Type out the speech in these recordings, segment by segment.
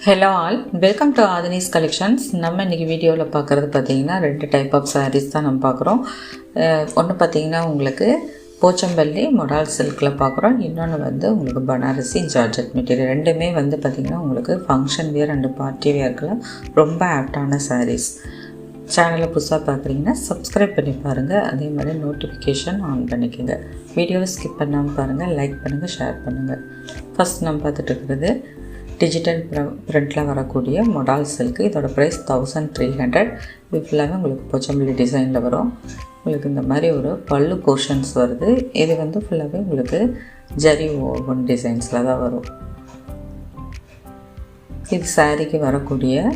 Hello all, welcome to Adani's Collections. நம்ம இன்னைக்கு வீடியோவில் பார்க்குறது பார்த்தீங்கன்னா 2 டைப் ஆஃப் sarees தான் நம்ம பார்க்குறோம். ஒன்று பார்த்தீங்கன்னா உங்களுக்கு போச்சம்பள்ளி மொடால் சில்கில் பார்க்குறோம். இன்னொன்று வந்து உங்களுக்கு பனாரசி ஜார்ஜெட் மெட்டீரியல். ரெண்டுமே வந்து பார்த்திங்கன்னா உங்களுக்கு ஃபங்க்ஷன் வேர் அண்டு பார்ட்டி வேர்க்கெலாம் ரொம்ப ஆப்டான sarees. சேனலை புதுசாக பார்க்குறீங்கன்னா சப்ஸ்கிரைப் பண்ணி பாருங்கள். அதே மாதிரி நோட்டிஃபிகேஷன் ஆன் பண்ணிக்கோங்க. வீடியோவை ஸ்கிப் பண்ணாமல் பாருங்கள், லைக் பண்ணுங்கள், ஷேர் பண்ணுங்கள். ஃபஸ்ட் நம்ம பார்த்துட்டு இருக்கிறது டிஜிட்டல் பிரிண்டில் வரக்கூடிய மொடால் சில்க்கு. இதோட ப்ரைஸ் 1300. இது ஃபுல்லாகவே உங்களுக்கு போச்சம்பள்ளி டிசைனில் வரும். உங்களுக்கு இந்த மாதிரி ஒரு பல்லு போர்ஷன்ஸ் வருது. இது வந்து ஃபுல்லாகவே உங்களுக்கு ஜரி ஓவன் டிசைன்ஸில் தான் வரும். இது சாரீக்கு வரக்கூடிய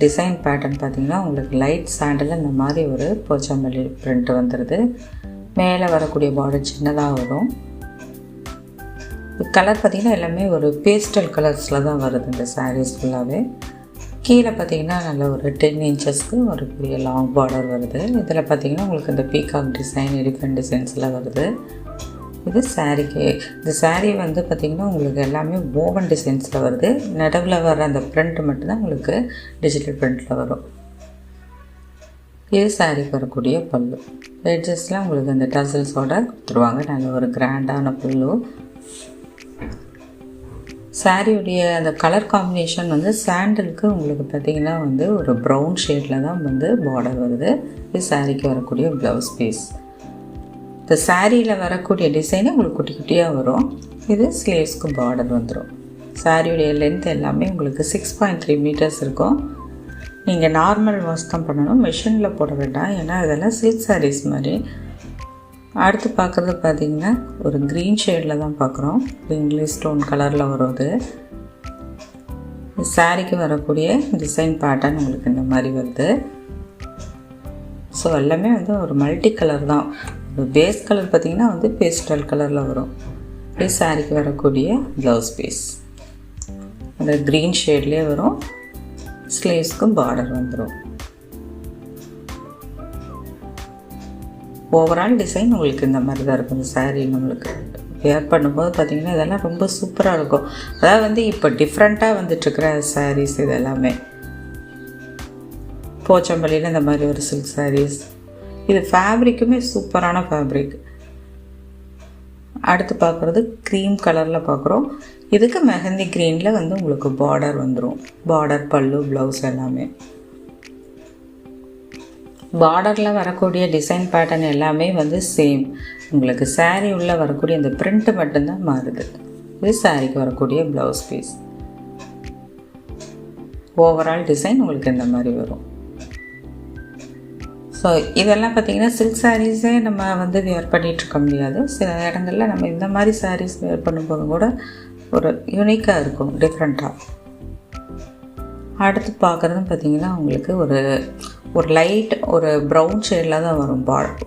டிசைன் பேட்டர்ன் பார்த்திங்கன்னா உங்களுக்கு லைட் சாண்டில் இந்த மாதிரி ஒரு போச்சம்பள்ளி பிரிண்ட் வந்துடுது. மேலே வரக்கூடிய பார்டர் சின்னதாக வரும். கலர் பார்த்திங்கன்னா எல்லாமே ஒரு பேஸ்டல் கலர்ஸில் தான் வருது இந்த சாரீஸ் ஃபுல்லாகவே. கீழே பார்த்திங்கன்னா நல்ல ஒரு 10 இன்ச்சஸ்க்கு ஒரு பெரிய லாங் பார்டர் வருது. இதில் பார்த்திங்கன்னா உங்களுக்கு இந்த பீகாக் டிசைன், எலிஃபென்ட் டிசைன்ஸில் வருது. இது சாரீக்கு இந்த சாரீ வந்து பார்த்திங்கன்னா உங்களுக்கு எல்லாமே ஓவன் டிசைன்ஸில் வருது. நடுவில் வர அந்த பிரிண்ட் மட்டும்தான் உங்களுக்கு டிஜிட்டல் பிரிண்டில் வரும். இது சாரீக்கு வரக்கூடிய பல்லு. எட்ஜஸ்லாம் உங்களுக்கு அந்த டசல்ஸோடு கொடுத்துருவாங்க. நல்ல ஒரு கிராண்டான பல்லு. சாரியுடைய அந்த கலர் காம்பினேஷன் வந்து சாண்டலுக்கு உங்களுக்கு பார்த்திங்கன்னா வந்து ஒரு ப்ரௌன் ஷேடில் தான் வந்து பார்டர் வருது. இது சாரீக்கு வரக்கூடிய ப்ளவுஸ் பீஸ். இந்த சாரியில் வரக்கூடிய டிசைனே உங்களுக்கு குட்டி குட்டியாக வரும். இது ஸ்லீவ்ஸ்க்கு பார்டர் வந்துடும். சாரியுடைய லென்த் எல்லாமே உங்களுக்கு 6.3 மீட்டர்ஸ் இருக்கும். நீங்கள் நார்மல் வாஷ் தான் பண்ணணும், மிஷினில் போட வேண்டாம். ஏன்னா இதெல்லாம் சில்க் சாரீஸ் மாதிரி. அடுத்து பார்க்குறது பார்த்திங்கன்னா ஒரு க்ரீன் ஷேடில் தான் பார்க்குறோம். இங்கிலீஷ் ஸ்டோன் கலரில் வருது. சாரீக்கு வரக்கூடிய டிசைன் பேட்டர்ன் உங்களுக்கு இந்த மாதிரி வருது. ஸோ எல்லாமே வந்து ஒரு மல்டி கலர் தான். ஒரு பேஸ் கலர் பார்த்திங்கன்னா வந்து பேஸ்டல் கலரில் வரும். இது சாரீக்கு வரக்கூடிய ப்ளவுஸ் பீஸ். அந்த க்ரீன் ஷேட்லேயே வரும். ஸ்லீவ்ஸ்க்கும் பார்டர் வந்துடும். ஓவரால் டிசைன் உங்களுக்கு இந்த மாதிரி தான் இருக்கும். இந்த சாரீ நம்மளுக்கு வேர் பண்ணும்போது பார்த்திங்கன்னா இதெல்லாம் ரொம்ப சூப்பராக இருக்கும். அதாவது வந்து இப்போ டிஃப்ரெண்ட்டாக வந்துட்டுருக்கிற சாரீஸ் இது எல்லாமே. போச்சம்பள்ளியில் இந்த மாதிரி ஒரு சில்க் சாரீஸ். இது ஃபேப்ரிக்குமே சூப்பரான ஃபேப்ரிக். அடுத்து பார்க்குறது க்ரீம் கலரில் பார்க்குறோம். இதுக்கு மெஹந்தி க்ரீனில் வந்து உங்களுக்கு பார்டர் வந்துடும். பார்டர், பல்லு, ப்ளவுஸ் எல்லாமே. பார்டரில் வரக்கூடிய டிசைன் பேட்டர்ன் எல்லாமே வந்து சேம். உங்களுக்கு சாரீ உள்ளே வரக்கூடிய இந்த பிரிண்ட்டு மட்டும்தான் மாறுது. இது சாரீக்கு வரக்கூடிய ப்ளவுஸ் பீஸ். ஓவரால் டிசைன் உங்களுக்கு இந்த மாதிரி வரும். ஸோ இதெல்லாம் பார்த்திங்கன்னா சில்க் சாரீஸே நம்ம வந்து வேர் பண்ணிகிட்ருக்க முடியாது. சில இடங்களில் நம்ம இந்த மாதிரி சாரீஸ் வேர் பண்ணும்போது கூட ஒரு யூனிக்காக இருக்கும், டிஃப்ரெண்ட்டாக. அடுத்து பார்க்குறது பார்த்திங்கன்னா உங்களுக்கு ஒரு லைட் ஒரு ப்ரௌன் ஷேடில் தான் வரும்.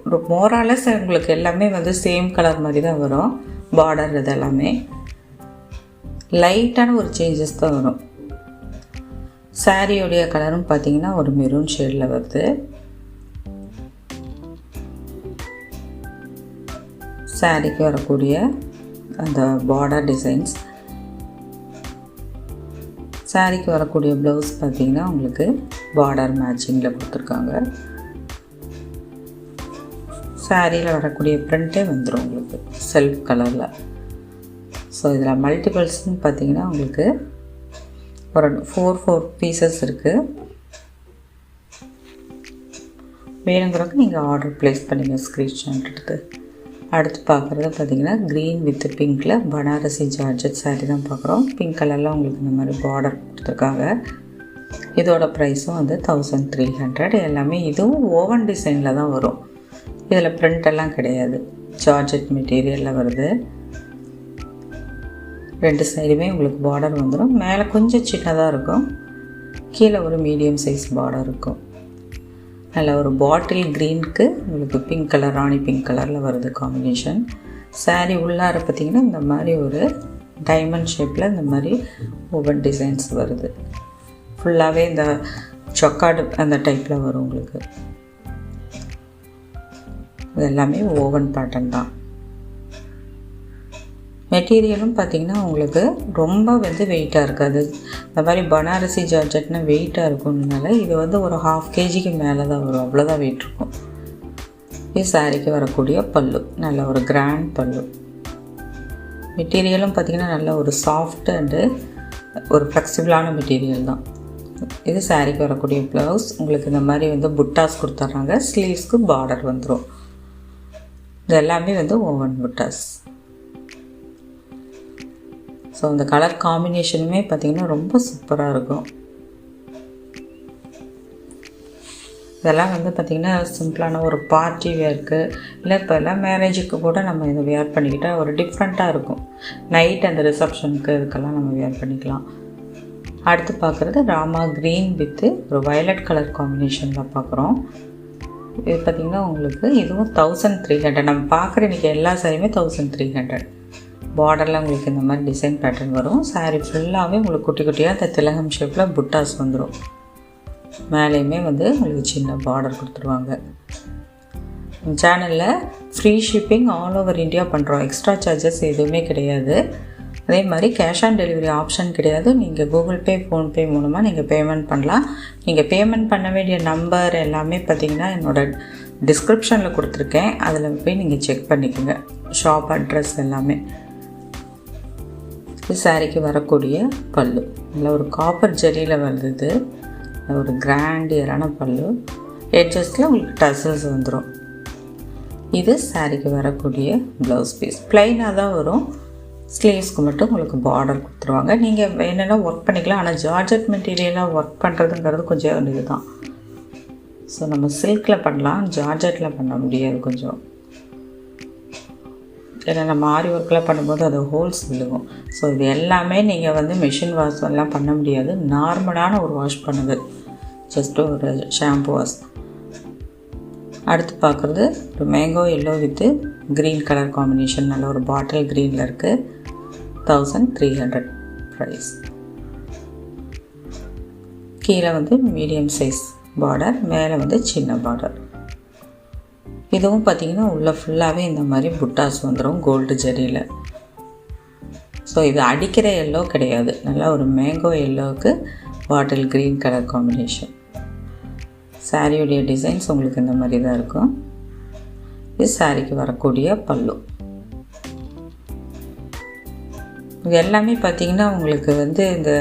ஒரு மோராலஸ் உங்களுக்கு எல்லாமே வந்து சேம் கலர் மாதிரி தான் வரும். பார்டர் இது எல்லாமே லைட்டான ஒரு சேஞ்சஸ் தான் வரும். சாரியோடைய கலரும் பார்த்திங்கன்னா ஒரு மெரூன் ஷேடில் வருது. சாரிக்கு வரக்கூடிய அந்த பார்டர் டிசைன்ஸ். சாரீக்கு வரக்கூடிய ப்ளவுஸ் பார்த்திங்கன்னா உங்களுக்கு பார்டர் மேட்சிங்கில் கொடுத்துருக்காங்க. சாரியில் வரக்கூடிய ப்ரிண்ட்டே வந்துடும் உங்களுக்கு செல்ஃப் கலரில். ஸோ இதில் மல்டிபிள்ஸ்ன்னு பார்த்திங்கன்னா உங்களுக்கு ஒரு 4 பீசஸ் இருக்குது. வேணுங்கிறதுக்கு நீங்கள் ஆர்டர் ப்ளேஸ் பண்ணிங்க ஸ்க்ரீன்ஷாட் எடுத்து. அடுத்து பார்க்குறது பார்த்திங்கன்னா க்ரீன் வித் பிங்க்கில் பனாரசி ஜார்ஜெட் சாரீ தான் பார்க்குறோம். பிங்க் கலரில் உங்களுக்கு இந்த மாதிரி பார்டர் கொடுத்துருக்காங்க. இதோட ப்ரைஸும் வந்து 1300. எல்லாமே இதுவும் ஓவன் டிசைனில் தான் வரும். இதில் பிரிண்டெல்லாம் கிடையாது. ஜார்ஜெட் மெட்டீரியலில் வருது. 2 சைடுமே உங்களுக்கு பார்டர் வந்துடும். மேலே கொஞ்சம் சின்னதாக இருக்கும், கீழே ஒரு மீடியம் சைஸ் பார்டர் இருக்கும். நல்ல ஒரு பாட்டில் க்ரீனுக்கு உங்களுக்கு பிங்க் கலர், ராணி பிங்க் கலரில் வருது காம்பினேஷன். சாரீ உள்ளார பார்த்திங்கன்னா இந்த மாதிரி ஒரு டைமண்ட் ஷேப்பில் இந்த மாதிரி ஓவன் டிசைன்ஸ் வருது. ஃபுல்லாகவே இந்த சொக்காடு அந்த டைப்பில் வரும் உங்களுக்கு. இது எல்லாமே ஓவன் பேட்டர்ன் தான். மெட்டீரியலும் பார்த்திங்கன்னா உங்களுக்கு ரொம்ப வந்து வெயிட்டாக இருக்காது. இந்த மாதிரி பனாரசி ஜார்ஜெட்னா வெயிட்டாக இருக்கும்னால இது வந்து ஒரு 1/2 kgக்கு மேலே தான் வரும், அவ்வளோதான் வெயிட் இருக்கும். இது சாரீக்கு வரக்கூடிய பல்லு, நல்ல ஒரு கிராண்ட் பல்லு. மெட்டீரியலும் பார்த்திங்கன்னா நல்ல ஒரு சாஃப்ட் அண்டு ஒரு ஃப்ளெக்சிபிளான மெட்டீரியல் தான். இது சாரீக்கு வரக்கூடிய ப்ளவுஸ். உங்களுக்கு இந்த மாதிரி வந்து புட்டாஸ் கொடுத்துட்றாங்க. ஸ்லீவ்ஸ்க்கு பார்டர் வந்துடும். இது எல்லாமே வந்து ஓவன் புட்டாஸ். ஸோ இந்த கலர் காம்பினேஷனுமே பார்த்திங்கன்னா ரொம்ப சூப்பராக இருக்கும். இதெல்லாம் வந்து பார்த்திங்கன்னா சிம்பிளான ஒரு பார்ட்டி வேர்க்கு, இல்லை இப்போ எல்லாம் மேரேஜுக்கு கூட நம்ம இதை வேர் பண்ணிக்கிட்டால் ஒரு டிஃப்ரெண்ட்டாக இருக்கும். நைட் அந்த ரிசப்ஷனுக்கு இதுக்கெல்லாம் நம்ம வேர் பண்ணிக்கலாம். அடுத்து பார்க்குறது ராமா க்ரீன் வித்து ஒரு வயலட் கலர் காம்பினேஷனில் பார்க்குறோம். இது பார்த்திங்கன்னா உங்களுக்கு இதுவும் 1300. நம்ம பார்க்குற இன்றைக்கி எல்லா சாரியுமே 1300. பார்டரில் உங்களுக்கு இந்த மாதிரி டிசைன் பேட்டர்ன் வரும். சாரீ ஃபுல்லாகவே உங்களுக்கு குட்டி குட்டியாக அந்த திலகம் ஷேப்பில் புட்டாஸ் வந்துடும். மேலேயுமே வந்து உங்களுக்கு சின்ன பார்டர் கொடுத்துருவாங்க. சேனலில் free shipping all over India பண்ணுறோம். எக்ஸ்ட்ரா சார்ஜஸ் எதுவுமே கிடையாது. அதே மாதிரி கேஷ் ஆன் டெலிவரி ஆப்ஷன் கிடையாது. நீங்கள் கூகுள் பே, ஃபோன்பே மூலமாக நீங்கள் பேமெண்ட் பண்ணலாம். நீங்கள் பேமெண்ட் பண்ண வேண்டிய நம்பர் எல்லாமே பார்த்திங்கன்னா என்னோடய டிஸ்கிரிப்ஷனில் கொடுத்துருக்கேன். அதில் போய் நீங்கள் செக் பண்ணிக்கோங்க. ஷாப் அட்ரஸ் எல்லாமே. இது சாரீக்கு வரக்கூடிய பல்லு, நல்ல ஒரு காப்பர் ஜெரியில் வருது. ஒரு கிராண்டியரான பல்லு. எட்ஜஸில் உங்களுக்கு டசல்ஸ் வந்துடும். இது சாரீக்கு வரக்கூடிய ப்ளவுஸ் பீஸ். ப்ளைனாக தான் வரும். ஸ்லீவ்ஸ்க்கு மட்டும் உங்களுக்கு பார்டர் கொடுத்துருவாங்க. நீங்கள் வேணும்னா ஒர்க் பண்ணிக்கலாம். ஆனால் ஜார்ஜெட் மெட்டீரியலாக ஒர்க் பண்ணுறதுங்கிறது கொஞ்சம் இது தான். ஸோ நம்ம சில்கில் பண்ணலாம், ஜார்ஜெட்டில் பண்ண முடியாது கொஞ்சம். ஏன்னா நம்ம ஆரி ஒர்க்கில் பண்ணும்போது அது ஹோல்ஸ் விழுகும். ஸோ இது எல்லாமே நீங்கள் வந்து மிஷின் வாஷ் எல்லாம் பண்ண முடியாது. நார்மலான ஒரு வாஷ் பண்ணுங்கள், ஜஸ்ட்டு ஒரு ஷாம்பு வாஷ். அடுத்து பார்க்குறது ஒரு mango yellow with green colour combination, நல்ல ஒரு பாட்டில் க்ரீனில் இருக்குது. 1300 ப்ரைஸ். கீழே வந்து மீடியம் சைஸ் பார்டர், மேலே வந்து சின்ன பார்டர். இதுவும் பார்த்திங்கன்னா உள்ள ஃபுல்லாகவே இந்த மாதிரி புட்டாஸ் வந்துடும் கோல்டு ஜெரியில். ஸோ இது அடிக்கிற எல்லோ கிடையாது, நல்லா ஒரு மேங்கோ எல்லோவுக்கு பாட்டில் க்ரீன் கலர் காம்பினேஷன். சாரியுடைய டிசைன்ஸ் உங்களுக்கு இந்த மாதிரி தான் இருக்கும். இது சாரிக்கு வரக்கூடிய பல்லு. இது எல்லாமே பார்த்திங்கன்னா உங்களுக்கு வந்து இந்த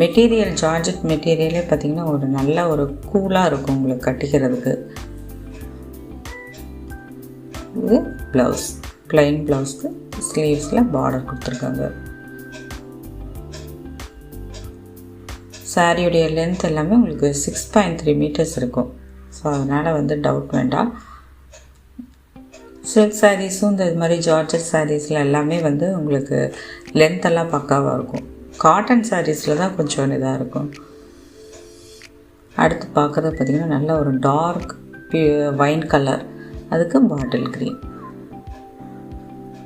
மெட்டீரியல் ஜார்ஜெட் மெட்டீரியலே பார்த்திங்கன்னா ஒரு நல்ல ஒரு கூலாக இருக்கும் உங்களுக்கு கட்டிக்கிறதுக்கு. இது ப்ளவுஸ், ப்ளைன் ப்ளவுஸ்க்கு ஸ்லீவ்ஸில் பார்டர் கொடுத்துருக்காங்க. சாரியுடைய லென்த் எல்லாமே உங்களுக்கு 6.3 மீட்டர்ஸ் இருக்கும். ஸோ அதனால் வந்து டவுட் வேண்டாம். சில்க் சாரீஸும் இந்த மாதிரி ஜார்ஜெட் சாரீஸில் எல்லாமே வந்து உங்களுக்கு லென்த்தெல்லாம் பக்காவாக இருக்கும். காட்டன் சாரீஸில் தான் கொஞ்சம் இதாக இருக்கும். அடுத்து பார்க்குறது பார்த்திங்கன்னா நல்ல ஒரு டார்க் வைன் கலர், அதுக்கு பாட்டில் க்ரீன்.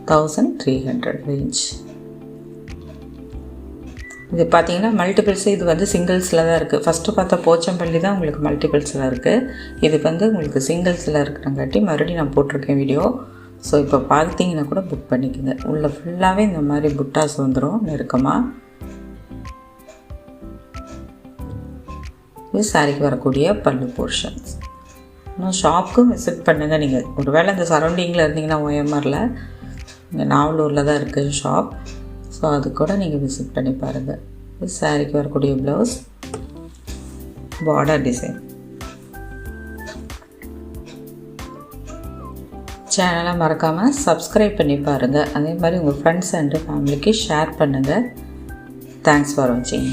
1300 ரேஞ்ச். இது பார்த்திங்கன்னா மல்டிபிள்ஸ். இது வந்து சிங்கிள்ஸில் தான் இருக்குது. ஃபஸ்ட்டு பார்த்தா போச்சம்பள்ளி தான் உங்களுக்கு மல்டிபிள்ஸில் இருக்குது. இது வந்து உங்களுக்கு சிங்கிள்ஸில் இருக்கிறங்காட்டி மறுபடியும் நான் போட்டிருக்கேன் வீடியோ. ஸோ இப்போ பார்த்தீங்கன்னா கூட புக் பண்ணிக்கோங்க. உள்ளே ஃபுல்லாகவே இந்த மாதிரி புட்டாஸ் வந்துடும் நெருக்கமாக. இது சாரிக்கு வரக்கூடிய பல்லு போர்ஷன்ஸ். இன்னும் ஷாப்புக்கும் விசிட் பண்ணுங்கள். நீங்கள் ஒரு வேளை இந்த சரௌண்டிங்கில் இருந்தீங்கன்னா OMRல, இங்கே நாவலூரில் தான் இருக்குது ஷாப். ஸோ அது கூட நீங்கள் விசிட் பண்ணி பாருங்கள். இது சாரிக்கு வரக்கூடிய ப்ளவுஸ், பார்டர் டிசைன். சேனலை மறக்காமல் சப்ஸ்கிரைப் பண்ணி பாருங்கள். அதே மாதிரி உங்கள் ஃப்ரெண்ட்ஸ் அண்டு ஃபேமிலிக்கு ஷேர் பண்ணுங்கள். தேங்க்ஸ் ஃபார் வாட்சிங்.